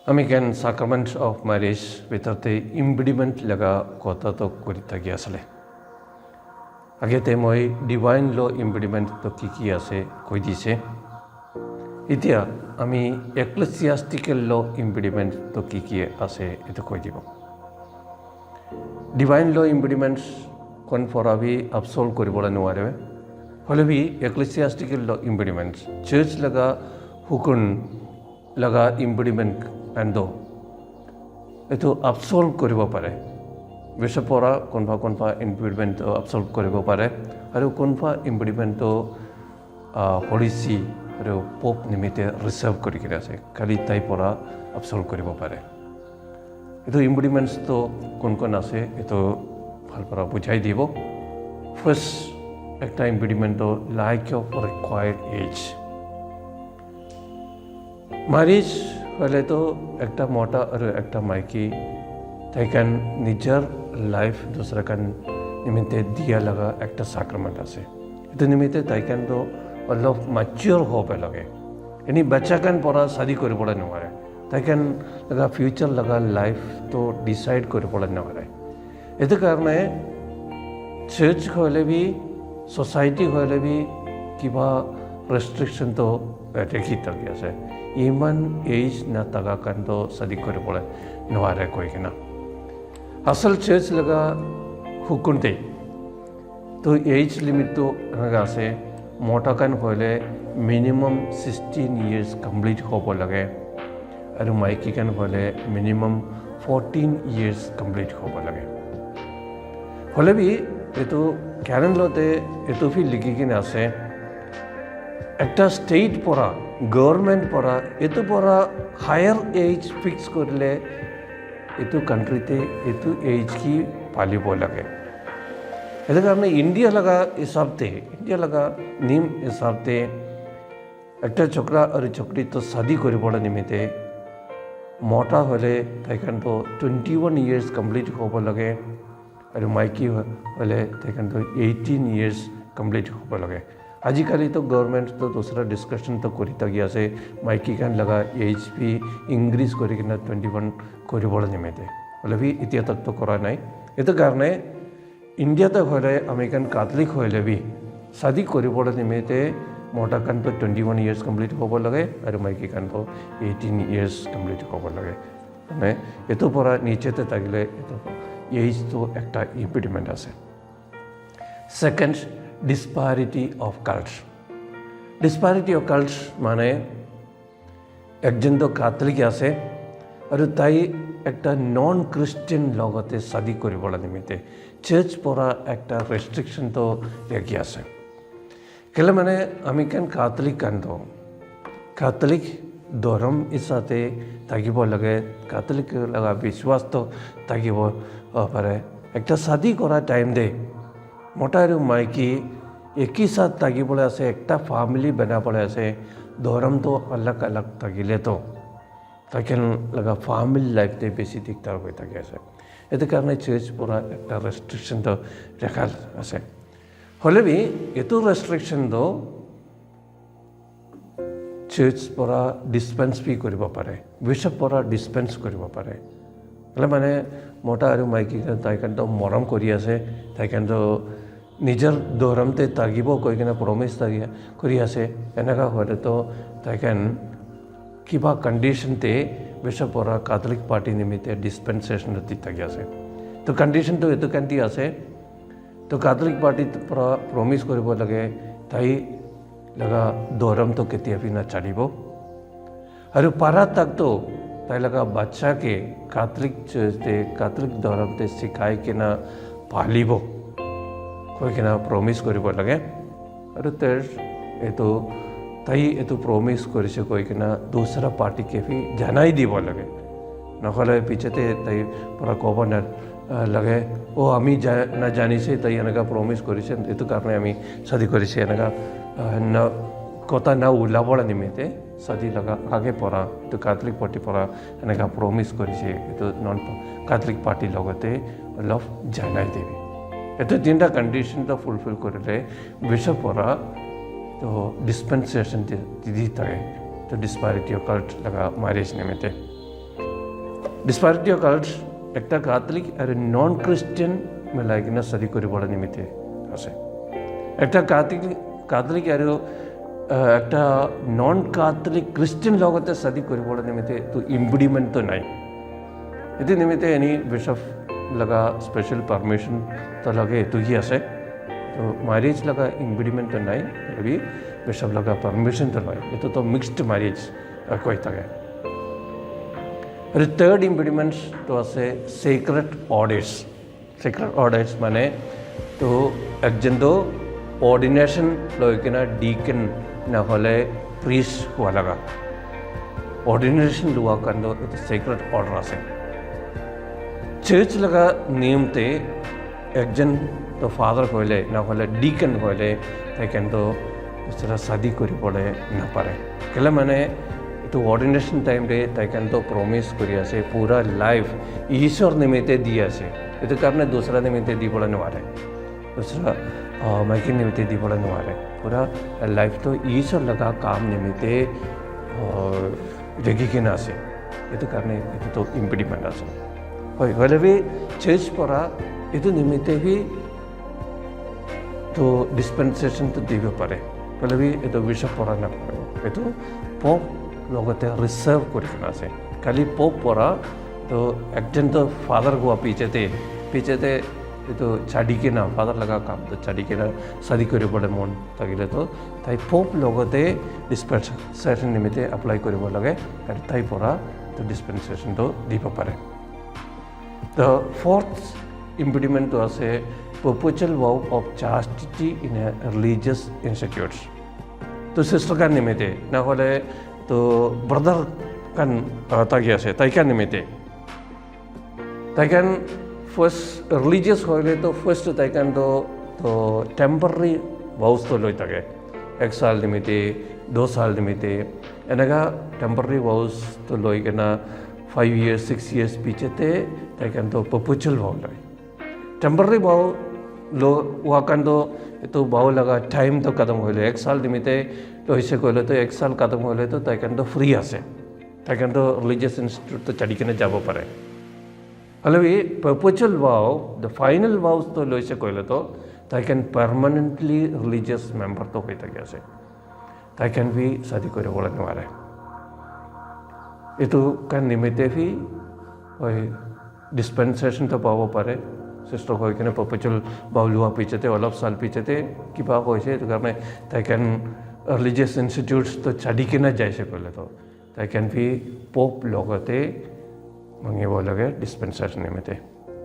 American sacrament of marriage ভিতৰতে ইম্পিডিমেণ্ট লগা কথাটো কৰি থাকি আছিলে আগতে মই ডিভাইন ল ইম্পিডিমেণ্টটো কি আছে কৈ দিছে এতিয়া আমি এক্লেছিয়াষ্টিকেল ল ইম্পিডিমেণ্টটো কি আছে এইটো কৈ দিব ডিভাইন ল ইম্পিডিমেণ্টছ কনফৰাবি এবছল্ভ কৰিবলৈ নোৱাৰে হ'লেও এক্লেছিয়াষ্টিকেল ল ইম্পিডিমেণ্টছ চাৰ্চ লগা হুকুম লগা ইম্পিডিমেণ্ট এণ্ড এইটো এবছল্ভ কৰিব পাৰে বিশ্বপৰা কোনোবা ইম্পিডিমেণ্ট এবছল্ভ কৰিব পাৰে আৰু কোনোবা ইম্পিডিমেণ্টটো পলিচি আৰু পপ নিমিত্তে ৰিজাৰ্ভ কৰি কিনে আছে খালি তাই পৰা এবছল্ভ কৰিব পাৰে এইটো ইম্পিডিমেণ্টছটো কোন আছে এইটো ভাল পৰা বুজাই দিব ফাৰ্ষ্ট একটা ইম্পিডিমেণ্টটো like of required age marriage হলে তো একটা মোটা और একটা मायकी ताइकान निजर लाइफ दूसरा कान निमित्ते दिया लगा एक सैक्रामेंट आसे इतो निमित्ते ताइकान तो অলপ मैच्योर होबे लगे यानी बच्चा कान परा शादी करे पड़े नवारे ताइकान लगा फ्यूचर लगा लाइफ तो डिसाइड करे पड़े नवारे इतो कारणे चर्च होले भी सोसाइटी होले भी किबा रेस्ट्रिक्शन तो देखी तक আছে ইমান এজ না থাকা কাণ্ড শাদি কৰিবলৈ নোৱাৰে কৈ কিনা আচল চাৰ্চ লগা হুকুমতে তো এজ লিমিটটো এনেকুৱা আছে মোটা কাণ হ'লে মিনিমাম 16 ইয়াৰ্ছ কমপ্লিট হ'ব লাগে আৰু মাইকী কাণ হ'লে মিনিমাম 14 ইয়াৰ্ছ কমপ্লিট হ'ব লাগে হ'লে বি এইটো ক্যালেণ্ডাৰতে এইটো ফি লিখি কিনে আছে একটা স্টেট পরা গভর্নমেন্ট পরা এতো পরা হায়ার এজ ফিক্স করলে এতো কান্ট্রিতে এতো এজ কি পালিব লাগে এর কারণে ইন্ডিয়া লাগা হিসাবতে ইন্ডিয়া লাগা নিয়ম হিসাবতে একটা ছোকরা আর ছোকরি তো শাদি করিব নিমিত্তে মোটা হলে তাইকান তো 21 ইয়ার্স কমপ্লিট হব লাগে আর মাইকি হলে তাইকান তো 18 ইয়ার্স কমপ্লিট হব লাগে आजिकाली तो गवर्नमेंट तो दूसरा डिस्कशन तो करी तक से माइकी कान लगा एज भी इंक्रीज करी 21 करी निमित्ते मतलब इतना तक तो करा नहीं ये कारण इंडिया तक हले अमेरिकान कैथलिक हले भी शादी करी निमित्ते मोटा कान तो 21 इयर्स कमप्लीट होब लगे और माइकी कान तो 18 इयर्स कमप्लीट होब लगे मैं ये पर नीचे तकिले एज तो एक इम्पिडिमेंट आसे सेकेंड disparity of cults মানে একজন তো ক্যাথলিক আছে আর তাই একটা নন ক্রিশ্চিয়ান লগতে শাদি কৰিবলৈ নিমিত্তে চাৰ্চ পৰা একটা রেস্ট্রিকশন তো রেখি আছে কেলে মানে আমি কেন ক্যাথলিক ধর্ম হিসাবে থাকিব লাগে ক্যাথলিক লগা বিশ্বাস তো থাকিব পাৰে একটা শাদি কৰা টাইম দে मोटा और माइकी एक ही साथ तागिबले आसे एक फैमिली बनाबले आसे धर्म तो अलग अलग तागिले तो ताकन लगा फैमिली लाइफ दे बेसी दिगदार हो थाके आसे एते कारणे चर्च पूरा एक रेस्ट्रिक्शन तो रखा आसे हले भी एतो रेस्ट्रिक्शन तो चर्च पूरा डिस्पेंस भी करिब पारे बिशप पूरा डिस्पेंस करिब पारे माने मोटा और माइकी ताइकान तो मरम करी आसे ताइकान तो निजर धर्मते तागिब কৈ কিনে প্ৰমিছ কৰি আছে এনেকা হ'লে তো তাইকান কিবা কণ্ডিশ্যনতে বিশ্বপ পৰা ক্যাথলিক পাৰ্টি নিমিত্তে ডিসপেন্সেশন দি থাকি আছে তো কণ্ডিশ্যনটো এটো কান্তি আছে তো ক্যাথলিক পাৰ্টি পৰা প্ৰমিছ কৰিব লাগে তাই লগা ধৰ্ম তো কেতিয়া भी না চালিব আৰু পাৰা तक तो তাই লগা বাচ্চা के कैथलिक धर्मते শিকাই কিনা পালিব कोई किना प्रॉमिस करिब लगे और तर एतो ताई एतो प्रॉमिस करिसे कोई किना दूसरा पार्टी के भी जनाई दीब लगे नखले पीछेते ताई पूरा गवर्नर लगे ओ आमी ना जानी से ताई एनका प्रॉमिस करिसे एतो कारणे आमी शादी करिसे एनका न कथा ना उलाबड़ निमित्ते शादी लगा आगे परा तो कैथलिक पार्टी परा एनका प्रॉमिस करिसे एतो नॉन कैथलिक पार्टी लगते लव जनाई देबी एतो तीनटा कंडीशन तो फुलफिल करले बिशप परा तो डिस्पेंसेशन दी थाके तो डिस्पैरिटी ऑफ कल्ट लगा मैरिज निमित्ते ডিছপাৰিটি অফ কালচাৰ একটা কাথলিক আৰু নন খ্ৰীষ্টিয়ান মিলাই কিনে শাদী কৰিবলৈ নিমিত্তে আছে। একটা কাথলিক আৰু একটা নন কাথলিক খ্ৰীষ্টিয়ান লগতে শাদী কৰিবলৈ নিমিত্তে তো ইম্পিডিমেণ্টটো নাই। এইটো নিমিত্তে এনি বিশ্বপ লগা স্পেচিয়েল পাৰ্মিশ্যন তো লাগে এইটো কি আছে। তো ম্যাৰেজ লগা ইম্পিডিমেণ্টটো নাই, তথাপি বিশ্বপ লগা পাৰ্মিশ্যনটো লয়। এইটো তো মিক্সড ম্যাৰেজ কৈ থাকে। আৰু থাৰ্ড ইম্পিডিমেণ্টটো আছে চেক্ৰেট অৰ্ডাৰ্ছ। চেক্ৰেট অৰ্ডাৰ্ছ মানে তো একজনটো অৰ্ডিনেশ্যন লৈ কিনে ডিকন নহ'লে প্ৰিষ্ট হোৱা লগা। অৰ্ডিনেশ্যন লোৱাৰ কাৰণে এইটো চেক্ৰেট অৰ্ডাৰ আছে। চাৰ্চ লগা নিয়মতে একজন তো ফাদাৰ কৰিলে নহ'লে ডিকন কৰিলে তেখেতো দুসৰা শাদী কৰিবলৈ নাপাৰে। কেলে মানে এইটো অৰ্ডিনেশ্যন টাইমতে তেখেতো প্ৰমিছ কৰি আছে পুৰা লাইফ ঈশ্বৰ নিমিত্তে দি আছে। এইটো কাৰণে দুসৰা নিমিত্তে দিবলৈ নোৱাৰে, দুসৰা মাইকী নিমিত্তে দিবলৈ নোৱাৰে। পুৰা লাইফটো ঈশ্বৰ লগা কাম নিমিত্তে ৰেগি কিনে আছে। এইটো কাৰণে এইটোতো ইম্পিডিমেণ্ট আছে। হয়, হ'লে বি চাৰ্চ পৰা এইটো নিমিত্তে বি তো ডিছপেনচেশ্যনটো দিব পাৰে। হ'লে বি এইটো বিশ্বপ পৰা নাপাৰিব। এইটো পপ লগতে ৰিজাৰ্ভ কৰি কিনে আছে। খালি পপ পৰা তো একজনটো ফাদাৰ হোৱা পিছতে এইটো ছাড়ি কিনে ফাদাৰ লগা কামটো ছাড়ি কিনে শাদী কৰিবলৈ মন থাকিলে তো তাই পপ লগতে ডিছপেনচেশ্যন নিমিত্তে এপ্লাই কৰিব লাগে আৰু তাই পৰা তো ডিছপেনচেশ্যনটো দিব পাৰে। The fourth impediment was a perpetual vow of chastity in a religious institutes. तो सिस्टर का निमित्ते ना होले तो brother kan tagia se taikan nimete taikan first religious hoile to first taikan to temporary vows to loi tage 1 साल nimete 2 साल nimete enaga temporary vows to loi kena 5 years 6 years pichete taikan to perpetual vow loi temporary vow lo wakan to vow laga time to kadam hoile 1 साल nimete loise koile to 1 साल kadam hoile to taikan to free ase taikan to religious institute to chadi kena jabo pare alavi perpetual vow the final vows to loise koile to taikan permanently religious member to hoita gyase taikan bhi shadi kore bola nware etu kan nimite bhi oi dispensation to pabo pare sister hoy kene perpetual vow lua pichete olop sal pichete kiba hoise to karne taikan religious institutes to chadi kena jaise koile to taikan bhi pope logote mangi bolage dispensation nimite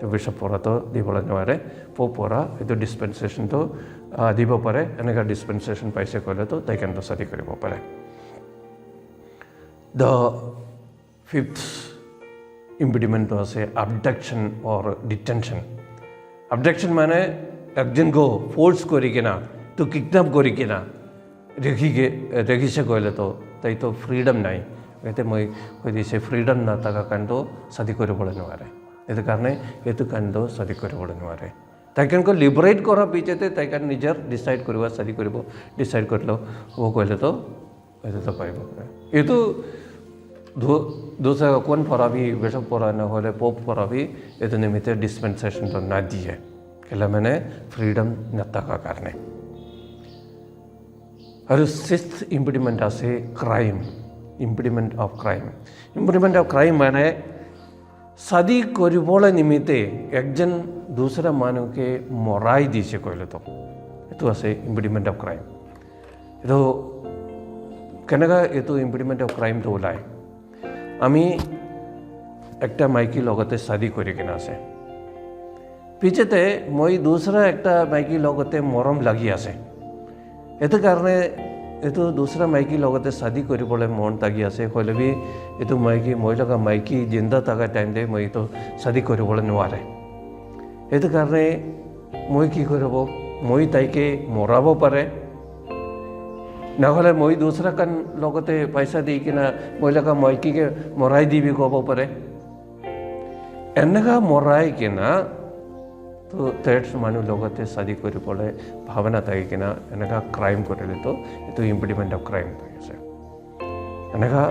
to bishop pora to dibola nware pope pora etu dispensation to dibo pare enega dispensation paise koile to taikan to shadi koribo pare. The fifth impediment was a abduction or detention. Abduction माने एकजन को force करी के ना तो kidnap करी के ना रेखी से कोई ले तो ताई तो फ्रीडम नहीं कहते मैं कोई दिसे फ्रीडम ना तक कंडो सदी करे बोले नवारे ये तो करने ये तो कंडो सदी करे बोले नवारे ताकि उनको लिबरेट करा पीछे थे ताकि निजर डिसाइड करूँगा सदी करे बो डिसाइड कर लो वो कोई ले तो ये तो पाई बोले ये तो दूसरा कौन परा भी बिशप परा ना होले पोप परा भी इतने मित्र डिस्पेंसेशन तो ना दिए केला मैंने फ्रीडम नता का करने और सिक्स्थ इम्पिडिमेंट आसे क्राइम इम्पिडिमेंट ऑफ क्राइम मैंने सदी कोरिबोला निमित्ते एक जन दूसरा मानव के मोराई दी से कोई ले तो आसे इम्पिडिमेंट ऑफ क्राइम तो कनेगा ये तो इम्पिडिमेंट ऑफ क्राइम तो उलाए আমি একটা মাইকি লগতে শাদি কৰি কিনা আছে পিছতে মই দুসৰা একটা মাইকি লগতে মৰম লাগি আছে এটো কাৰণে এটো দুসৰা মাইকি লগতে শাদি কৰিবলৈ মন লাগি আছে হলে বি এটো মাইকি মই লগা মাইকি জিন্দা থাকা টাইম দে মই তো শাদি কৰিবলৈ নোৱাৰে এটো কাৰণে মই কি কৰিব মই তাইকে মৰাব পাৰে ना होले मैं दूसरा कन लोगोते पैसा दी कि ना मोइला का माइकी के मोराई दी भी को परे एन्नगा मोराई के ना तो थर्ड मानु लोगोते शादी करी पड़े भावना था कि ना एन्नगा क्राइम करे ले तो ये तो इम्पिडिमेंट ऑफ क्राइम तो ऐसे एन्नगा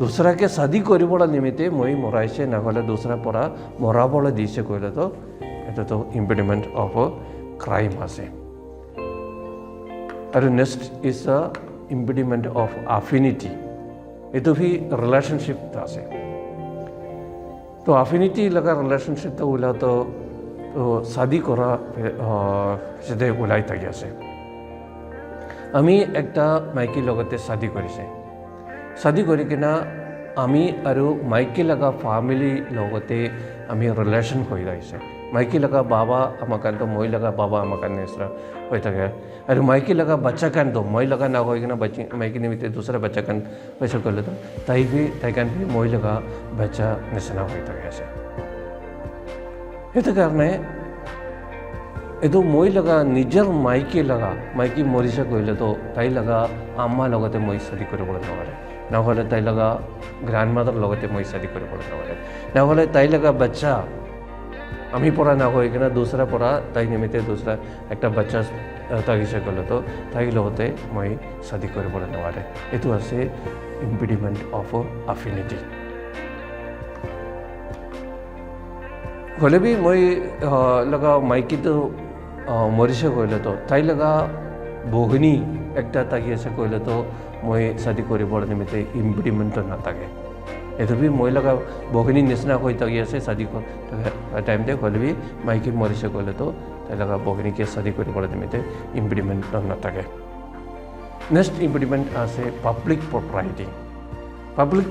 দুসরাকে শাদি কৰিবলৈ নিমিত্তে মই মৰাইছে নহ'লে দুসৰা পৰা মৰাবলৈ দিছে কৈলে তো এটা তো ইম্পিডিমেণ্ট অফ অ ক্ৰাইম আছে আৰু নেক্সট ইজ আ ইম্পিডিমেণ্ট অফ আফিনিটি এইটো ভি ৰিলেশ্যনশ্বিপ আছে তো আফিনিটি লগা ৰিলেশ্যনশ্বিপ তো ওলা তো শাদি কৰা সেটা ওলাই থাকি আছে আমি একটা মাইকীৰ লগতে শাদি কৰিছে শাদি কৰি কিনা আমি আৰু মাইকী লগা ফ্যামিলি লগতে আমি ৰিলেশ্যন হৈ আহিছে মাইকী লগা বাবা আমাৰ কাৰণে মই লগা বাবা আমাৰ কাৰণে নিচিনা হৈ থাকে আৰু মাইকী লগা বাচ্চা কাৰণে মই লগা না হৈ কিনা মাইকী নিমিত্তে দুসৰা বাচ্চা কাৰণে পইচা কৰিলে তো তাই কাৰণে মই লগা বাচ্চা নিচিনা হৈ থাকে আছে সেইটো কাৰণে এইটো মই লগা নিজৰ মাইকী মৰিছে কৰিলে তো তাই লগা আম্মা লগতে মই শাদি কৰিবলৈ নোৱাৰে নহ'লে তাই লগা গ্ৰাণ্ড মাদাৰ লগতে মই শাদি কৰিবলৈ নোৱাৰে নহ'লে তাই লগা বাচ্চা আমি পৰা না হৈ কিনে দুসৰা পৰা তাই নিমিত্তে দুসৰা একটা বাচ্চা তাগিছে কৰিলে তো তাইৰ লগতে মই শাদি কৰিবলৈ নোৱাৰে এইটো আছে ইম্পিডিমেণ্ট অফ আফিনিটি হ'লে বি মই লগা মাইকীটো মৰিছে কৰিলে তো তাই লগা বহিনী একটা তাকি আছে কৰিলে তো মই শাদি কৰিবৰ নিমিত্তে ইম্পিডিমেণ্টটো নাথাকে এইটো বি মই লগা বহিনী নিচিনা হৈ থাকি আছে শাদি টাইমতে হ'লে বি মাইকী মৰিছে কৰিলে তো তাই লগা বহিনীকে শাদি কৰিবৰ নিমিত্তে ইম্পিডিমেণ্ট নাথাকে নেক্সট ইম্পিডিমেণ্ট আছে পাব্লিক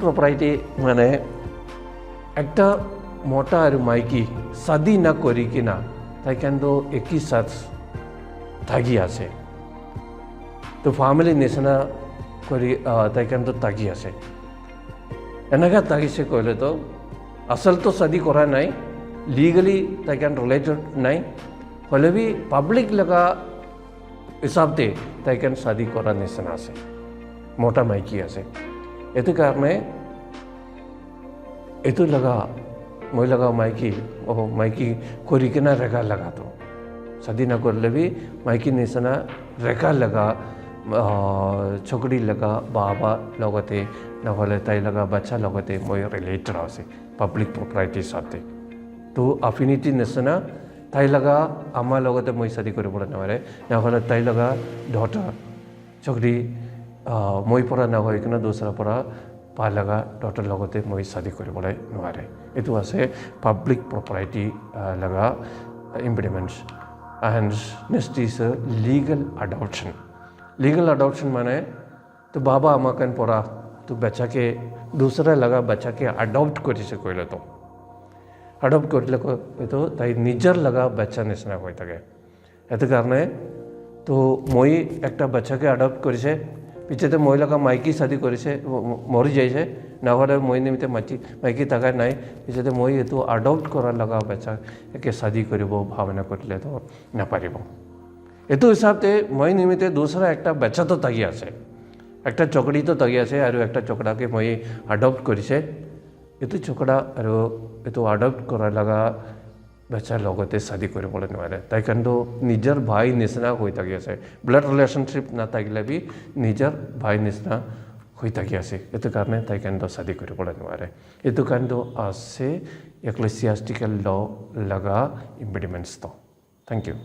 প্ৰপাৰ্টি মানে একটা মোটা আৰু মাইকী শাদি না কৰি কিনা তাই কিন্তু একই সাথ থাকি আছে তো ফ্যামিলি নিচিনা কৰি তাই কিন্তু থাকি আছে এনেকা থাকিছে কৰিলে তো আচলতো শাদি কৰা নাই লিগেলি তাই কিন্তু ৰিলেটেড নাই হ'লে বি পাব্লিক লগা হিচাপতে তাই কিন্তু শাদি কৰা নিচিনা আছে মোটা মাইকী আছে এইটো কাৰণে এইটো লগা মই লগা মাইকী কৰি কিনা ৰেখা লগা তো শাদি না কৰিলে বি মাইকী নিচিনা ৰেখা লগা ছকৰি লগা বাবা লগতে নহ'লে তাই লগা বাচ্চা লগতে মই ৰিলেটেড আছে পাব্লিক প্ৰপাৰ্টিৰ সাথে তো আফিনিটি নিচিনা তাই লগা আমাৰ লগতে মই শাদি কৰিবলৈ নোৱাৰে নহ'লে তাই লগা ডটাৰ ছকৰি মই পৰা নহয় কিনা দুসৰা পৰা পা লগা ডটাৰ লগতে মই শাদি কৰিবলৈ নোৱাৰে এইটো আছে পাব্লিক প্ৰপাৰ্টি লগা impediments and next is legal adoption माने तो बाबा अमाकन परा तो बच्चा के दूसरा लगा बच्चा के अडॉप्ट करिसे कइले तो अडॉप्ट करले तो ताई निजर लगा बच्चा निसना होय থাকে এত কারণে তো মই একটা বাচ্চাকে अडॉप्ट করিছে পিছতে মই লগা মাইকী শাদি করিছে মরি যাইছে না হলে মই নিমিতে মাইকী থাকা নাই পিছতে মই এটো अडॉप्ट করার লগা বাচ্চা একে শাদি করিব ভাবনা করলে তো না পারিব এটো হিসাবতে মই নিমিতে দুসরা একটা বাচ্চা তো থাকি আছে একটা চকড়ি তো থাকি আছে আর একটা চকড়াকে মই अडॉप्ट করিছে এটো চকড়া আর এটো अडॉप्ट করার লগা বাচ্চা লগতে শাদি কৰিবলৈ নোৱাৰে তাই কিন্তু নিজৰ ভাই নিচিনা হৈ থাকি আছে ব্লাড ৰিলেশ্যনশ্বিপ নাথাকিলে বি নিজৰ ভাই নিচিনা হৈ থাকি আছে এইটো কাৰণে তাই কিন্তু শাদি কৰিবলৈ নোৱাৰে এইটো কিন্তু আছে এক্লেছিয়াষ্টিকেল ল লগা ইম্পিডিমেণ্টছ তো থ্যাংক ইউ